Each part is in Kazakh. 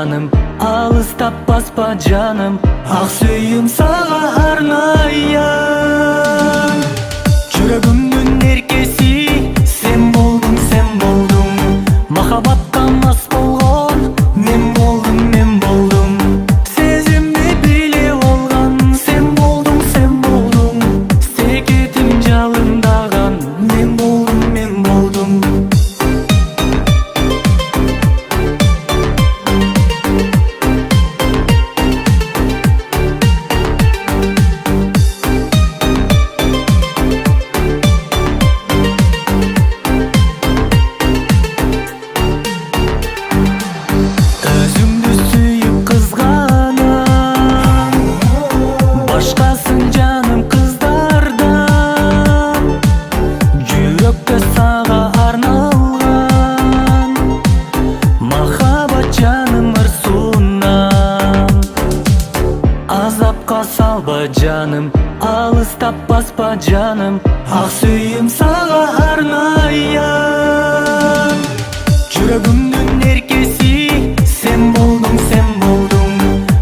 canım, alыстап баспа canım. Ақ сүйім саға арнайын. Жүрегімнің еркесі sen болдың, sen болдың. Махаббатқа мас болған мен болдым, мен болдым. Сезімді билеп алған sen болдың, sen болдың. Секетім жалындаған мен болдым, мен болдым. Салба жаным, алыстап баспа жаным. Ақ сүйім саға арнайын. Жүрегімнің еркесі sen болдың, sen болдың.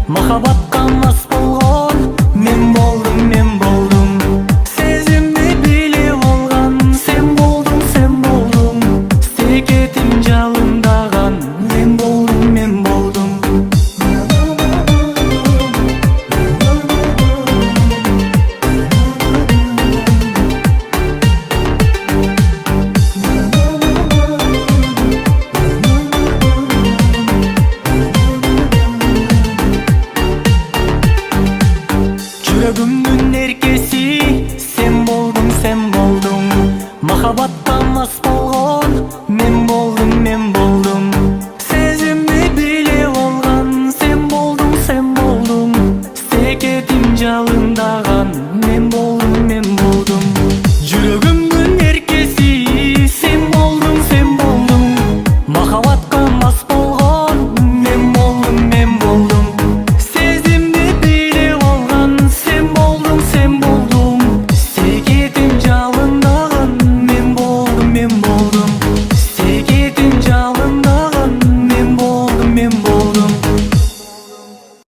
Махаббатқа мас болған мен болдым, мен болдым. Сезімді билеп алған sen болдың, sen болдың. Секетім жалындаған мен болдым, мен болдым. Жүрегімнің еркесі sen болдың, sen болдың. Махаббатқа мас болған мен болдым, мен болдым. Сезімді билеп алған sen болдың, sen болдың. Секетім жалындаған